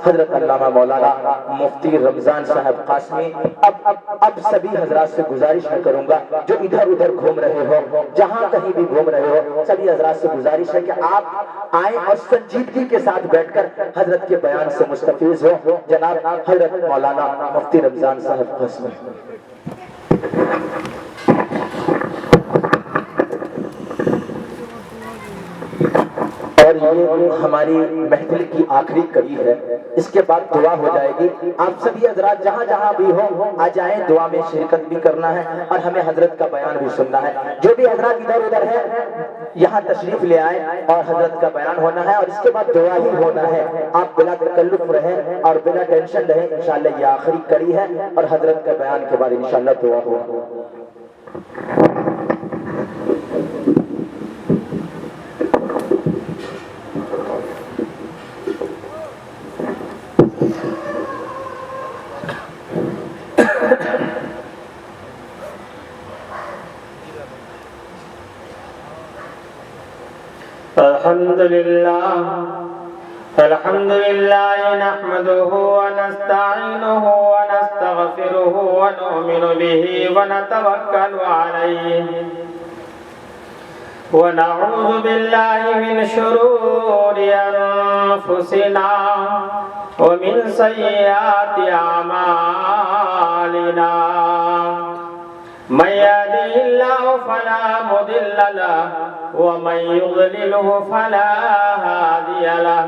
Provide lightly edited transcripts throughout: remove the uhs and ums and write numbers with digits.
حضرت علامہ مولانا مفتی رمضان صاحب قاسمی، اب سبھی حضرات سے گزارش میں کروں گا جو ادھر ادھر گھوم رہے ہو، جہاں کہیں بھی گھوم رہے ہو، سبھی حضرات سے گزارش ہے کہ آپ آئیں اور سنجیدگی کے ساتھ بیٹھ کر حضرت کے بیان سے مستفیض ہو۔ جناب حضرت مولانا مفتی رمضان صاحب قاسمی۔ اور یہ ہماری محفل کی آخری کڑی ہے، اس کے بعد دعا ہو جائے گی۔ آپ سبھی حضرات جہاں جہاں بھی ہو آ جائیں، دعا میں شرکت بھی کرنا ہے اور ہمیں حضرت کا بیان بھی سننا ہے۔ جو بھی حضرات ادھر ادھر ہے یہاں تشریف لے آئیں اور حضرت کا بیان ہونا ہے اور اس کے بعد دعا ہی ہونا ہے۔ آپ بلا تکلف رہیں اور بلا ٹینشن رہیں، انشاءاللہ یہ آخری کڑی ہے اور حضرت کا بیان کے بعد انشاءاللہ دعا ہوگا۔ الحمد لله نحمده ونستعينه ونستغفره ونؤمن به ونتوكل عليه ونعوذ بالله من شرور أنفسنا ومن سيئات أعمالنا من يهده الله فلا مضل له ومن يضلله فلا هادي له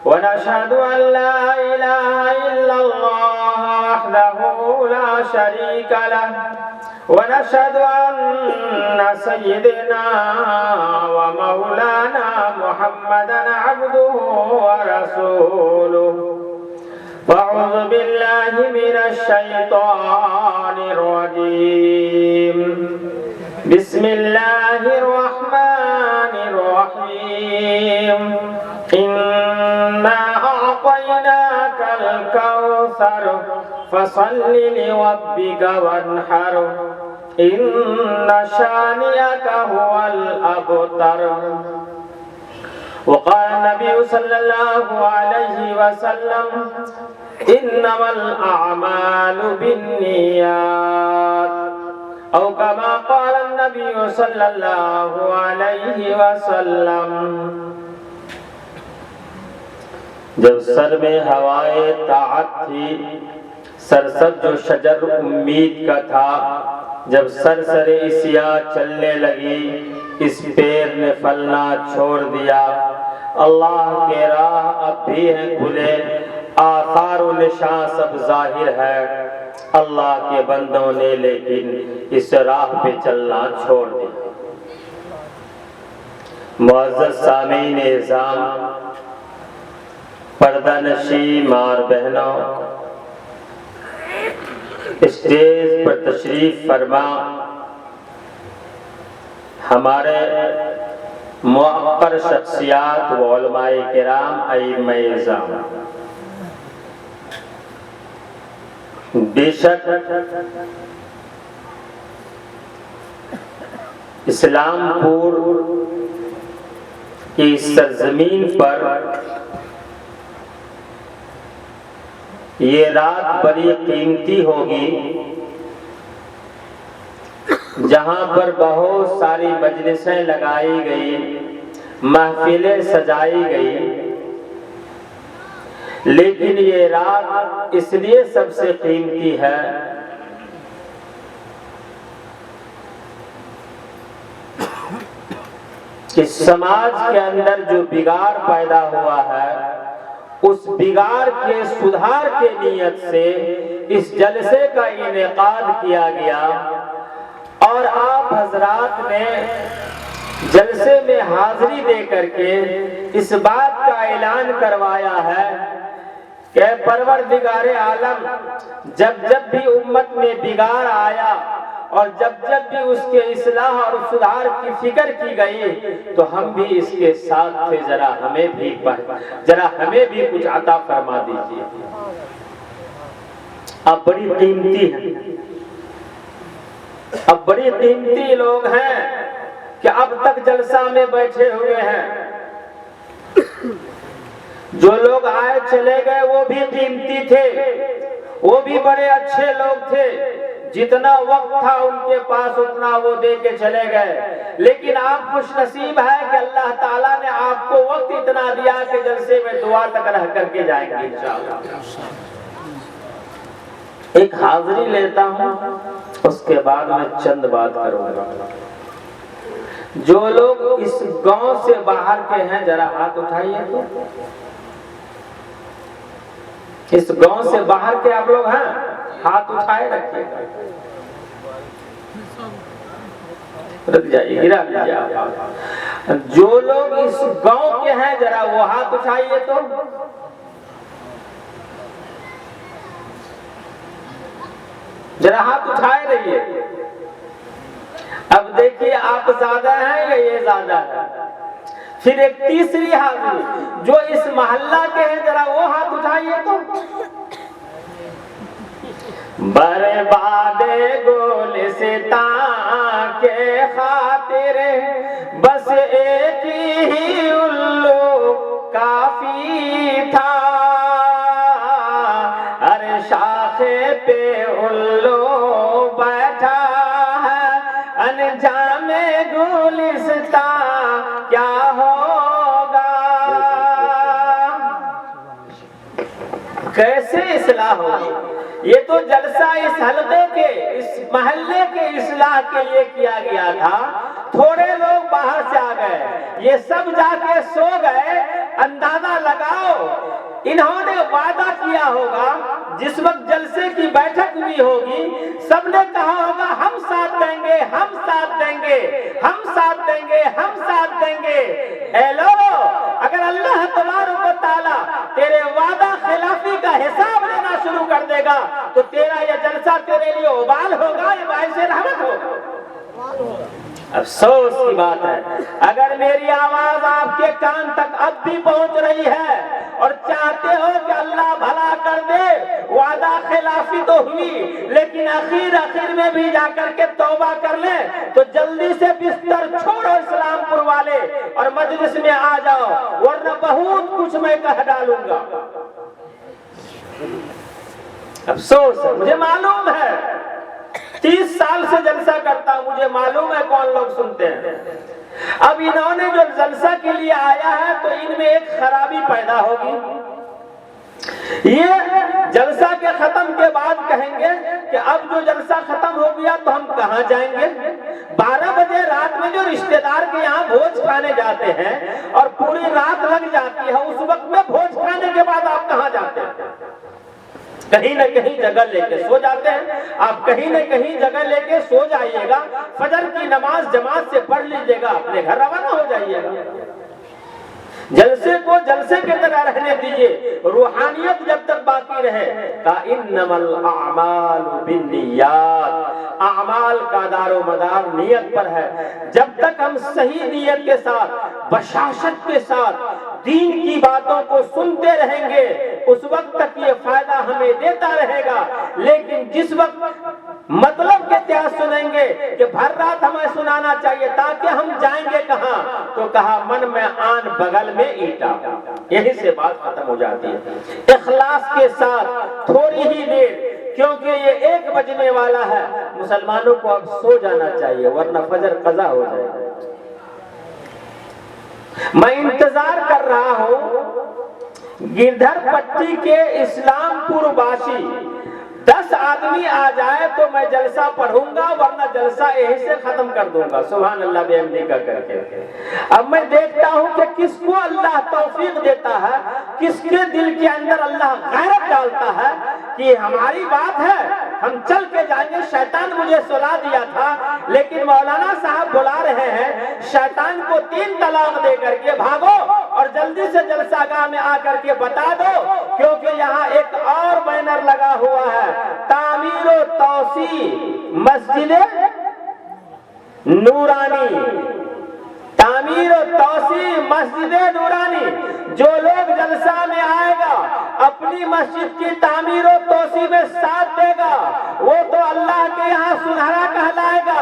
ونشهد أن لا إله إلا الله وحده لا شريك له ونشهد أن سيدنا ومولانا محمدا عبده ورسوله فأعوذ بالله من الشيطان الرجيم بسم الله الرحمن الرحيم إنا أعطيناك الكوثر فصل لربك وانحر إن شانئك هو الأبتر وقال النبي صلى الله عليه وسلم إنما الأعمال بالنيات أو كما قال النبي صلى الله عليه وسلم۔ جب سر میں ہوائے طاعت تھی، سرسبز جو شجر امید کا تھا، جب سرسر اسیا چلنے لگی، اس پیر نے پھلنا چھوڑ دیا۔ اللہ کے راہ اب بھی ہیں کھلے، آثار و نشاں سب ظاہر ہے، اللہ کے بندوں نے لیکن اس راہ پہ چلنا چھوڑ دیا۔ معزز سامعین اعظام، پردہ نشی مار بہنوں، اسٹیج پر تشریف فرما ہمارے موقر شخصیات و علماء کرام ائمہ اعظام۔ بے شک اسلام پور کی سرزمین پر یہ رات بڑی قیمتی ہوگی، جہاں پر بہت ساری مجلسیں لگائی گئی، محفلیں سجائی گئی، لیکن یہ رات اس لیے سب سے قیمتی ہے کہ سماج کے اندر جو بگاڑ پیدا ہوا ہے، اس بگاڑ کے سدھار کے نیت سے اس جلسے کا انعقاد کیا گیا اور آپ حضرات نے جلسے میں حاضری دے کر کے اس بات کا اعلان کروایا ہے کہ پروردگار عالم جب جب بھی امت میں بگاڑ آیا اور جب جب بھی اس کے اصلاح اور سدھار کی فکر کی گئی تو ہم بھی اس کے ساتھ تھے، ذرا ہمیں بھی کچھ عطا فرما دیجیے۔ اب بڑی قیمتی ہے، اب بڑی قیمتی لوگ ہیں کہ اب تک جلسہ میں بیٹھے ہوئے ہیں، جو لوگ آئے چلے گئے وہ بھی قیمتی تھے، وہ بھی بڑے اچھے لوگ تھے، جتنا وقت تھا ان کے پاس اتنا وہ دے کے چلے گئے، لیکن آپ خوش نصیب ہے کہ اللہ تعالیٰ نے آپ کو وقت اتنا دیا کہ جلسے میں دعا تک رہ کر کے جائیں گے انشاءاللہ۔ ایک حاضری لیتا ہوں، اس کے بعد میں چند بات کروں گا۔ جو لوگ اس گاؤں سے باہر کے ہیں ذرا ہاتھ اٹھائیے تو۔ اس گاؤں سے باہر کے آپ لوگ ہیں، ہاتھ اٹھائے رکھیے، رک جائیے، گرا لیجیے آپ۔ جو لوگ اس گاؤں کے ہیں ذرا وہ ہاتھ اٹھائیے تو۔ ذرا ہاتھ اٹھائے رہیے۔ اب دیکھیے آپ زیادہ ہیں یا یہ زیادہ ہے؟ پھر ایک تیسری حاضری، جو اس محلہ کے ہیں ذرا وہ ہاتھ اٹھائیے تو۔ برباد گلستان کے خاطر بس ایک ہی الو کافی تھا، ہر شاخے پہ الو بیٹھا ہے، انجام گلستان کیا ہوگا؟ کیسے اصلاح ہوگی؟ یہ تو جلسہ اس حلقے کے، اس محلے کے اصلاح کے لیے کیا گیا تھا۔ تھوڑے لوگ باہر سے آ گئے، یہ سب جا کے سو گئے۔ اندازہ لگاؤ انہوں نے وعدہ کیا ہوگا، جس وقت جلسے کی بیٹھک ہوئی ہوگی سب نے کہا ہوگا ہم ساتھ دیں گے، ہم ساتھ دیں گے، ہم ساتھ دیں گے، ہم ساتھ دیں گے۔ اے لوگو، اگر اللہ تبارک و تعالیٰ تیرے وعدہ خلافی کا حساب لینا شروع کر دے گا تو تیرا یہ جلسہ تیرے لیے وبال ہوگا یا باعث رحمت ہوگا؟ افسوس کی بات ہے، اگر میری آواز آپ کے کان تک اب بھی پہنچ رہی ہے اور چاہتے ہو کہ اللہ بھلا کر دے، وعدہ خلافی تو ہوئی لیکن اخیر میں بھی جا کر کے توبہ کر لیں، تو جلدی سے بستر چھوڑو اسلام پور والے اور مجلس میں آ جاؤ، ورنہ بہت کچھ میں کہہ ڈالوں گا۔ افسوس ہے، مجھے معلوم ہے 30 سال سے جلسہ کرتا ہوں، مجھے معلوم ہے کون لوگ سنتے ہیں۔ اب انہوں نے جو جلسہ کے لیے آیا ہے تو ان میں ایک خرابی پیدا ہوگی۔ یہ جلسہ کے ختم کے بعد کہیں گے کہ اب جو جلسہ ختم ہو گیا تو ہم کہاں جائیں گے؟ 12 بجے رات میں جو رشتہ دار کے یہاں بھوج کھانے جاتے ہیں اور پوری رات لگ جاتی ہے، اس وقت میں بھوج کھانے کے بعد آپ کہاں جاتے ہیں؟ کہیں نہ کہیں جگہ لے کے سو جاتے ہیں۔ آپ کہیں نہ کہیں جگہ لے کے سو جائیے گا، فجر کی نماز جماعت سے پڑھ لیجیے گا، اپنے گھر روانہ ہو جائیے گا۔ جلسے کو جلسے کی طرح رہنے دیجیے، روحانیت جب تک باقی رہے۔ انما الاعمال بالنیات، اعمال کا دار و مدار نیت پر ہے۔ جب تک ہم صحیح نیت کے ساتھ، بشاشت کے ساتھ دین کی باتوں کو سنتے رہیں گے، اس وقت تک یہ فائدہ ہمیں دیتا رہے گا، لیکن جس وقت مطلب کے تحت سنیں گے کہ بھر رات ہمیں سنانا چاہیے تاکہ ہم جائیں گے کہاں، تو کہا من میں آن بغل میں اینٹا، یہی سے بات ختم ہو جاتی ہے۔ اخلاص کے ساتھ تھوڑی ہی دیر، کیونکہ یہ 1 بجنے والا ہے، مسلمانوں کو اب سو جانا چاہیے ورنہ فجر قضا ہو جائے گا۔ میں انتظار کر رہا ہوں گردھر پٹی کے اسلام پور باسی 10 آدمی آ جائے تو میں جلسہ پڑھوں گا، ورنہ جلسہ یہی سے ختم کر دوں گا۔ سبحان اللہ بحمدہ کا کر کے۔ اب میں دیکھتا ہوں کہ کس کو اللہ توفیق دیتا ہے، کس کے دل کے اندر اللہ غیرت ڈالتا ہے کہ ہماری بات ہے، ہم چل کے جائیں گے۔ شیطان مجھے سلا دیا تھا، لیکن مولانا صاحب بلا رہے ہیں، شیطان کو 3 طلاق دے کر کے بھاگو اور جلدی سے جلسہ گاہ میں آ کر کے بتا دو، کیونکہ یہاں ایک اور بینر لگا ہوا ہے، تعمیر و توسیع مسجد نورانی، تعمیر و توسیع مسجد نورانی۔ جو لوگ جلسہ میں آئے گا اپنی مسجد کی تعمیر و توسیع میں ساتھ دے گا وہ تو اللہ کے یہاں سنہرا کہلائے گا،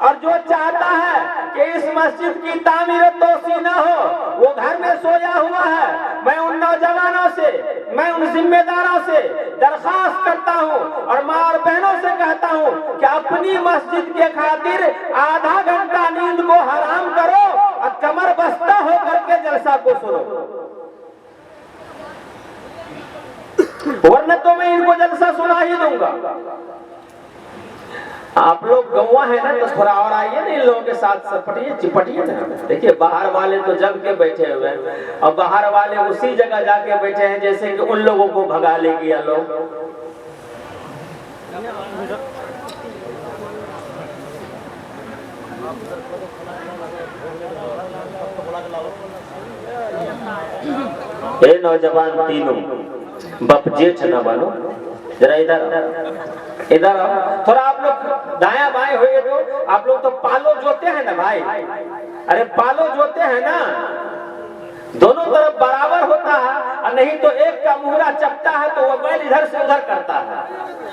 اور جو چاہتا ہے کہ اس مسجد کی تعمیر و توسیع نہ ہو وہ گھر میں سویا ہوا ہے۔ میں ان نوجوانوں سے، میں ان ذمہ داروں سے درخواست کرتا ہوں اور ماں اور بہنوں سے کہتا ہوں کہ اپنی مسجد کے خاطر آدھا گھنٹہ نیند کو حرام کرو اور کمر بستہ ہو کر کے جلسہ کو سنو، ورنہ تو میں ان کو جلسہ سنا ہی دوں گا۔ آپ لوگ گواہ ہیں نا، تو تھوڑا اور آئیے نا ان لوگوں کے ساتھ پٹیے چپٹیے نا۔ دیکھیے باہر والے تو جم کے بیٹھے ہوئے ہیں، اور باہر والے اسی جگہ جا کے بیٹھے ہیں جیسے کہ ان لوگوں کو بھگا لے گیا لوگ۔ اے نوجوان تینوں، بپ جیٹھ نہ بنو، ذرا ادھر آؤ تھوڑا۔ آپ لوگ دایاں بائیں ہوئے تو آپ لوگ تو پالو جوتے ہیں نا بھائی، ارے پالو جوتے ہیں نا، دونوں طرف برابر ہوتا ہے، اور نہیں تو ایک کا مہرا چپتا ہے تو وہ بیل ادھر سے ادھر کرتا ہے،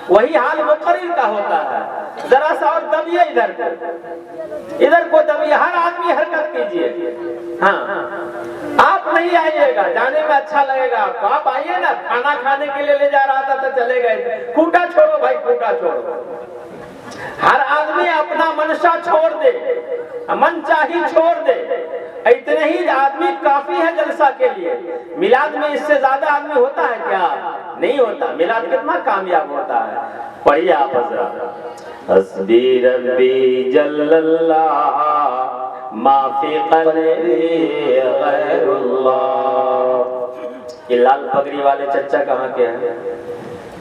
وہی حال مقرر کا ہوتا ہے۔ ذرا سا اور دبیے ادھر کو دبیے، ہر آدمی حرکت کیجئے۔ ہاں آپ نہیں آئیے گا، جانے میں اچھا لگے گا آپ کو، آپ آئیے نا، کھانا کھانے کے لیے لے جا رہا تھا تو چلے گئے، کوٹا چھوڑو بھائی، کوٹا چھوڑو۔ ہر آدمی اپنا منشا چھوڑ دے، من چاہی چھوڑ دے، اتنے ہی آدمی کافی ہے جلسہ کے لیے۔ میلاد میں اس سے زیادہ آدمی ہوتا ہے کیا؟ نہیں ہوتا۔ میلاد کتنا کامیاب ہوتا ہے، پڑھیے آپ حضرات۔ حسبی ربی جل اللہ ما فی قلبی غیر اللہ۔ یہ لال پگڑی والے چچا کہاں کے ہیں؟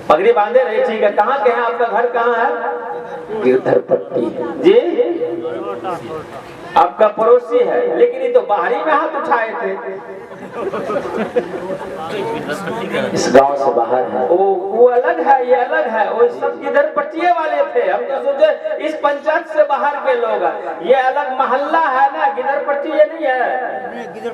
پگڑی باندھے رہے، ٹھیک ہے، کہاں کے ہیں؟ آپ کا گھر کہاں ہے؟ گردھر پٹی جی، آپ کا پڑوسی ہے، لیکن یہ تو باہری میں ہاتھ اٹھائے تھے، اس گاؤں سے باہر ہے، وہ الگ ہے، یہ الگ ہے، وہ سب گردھر پٹیے والے تھے، ہم تو سوچے اس پنچایت سے باہر کے لوگ ہیں، یہ الگ محلہ ہے نا، گردھر پٹی یہ نہیں ہے۔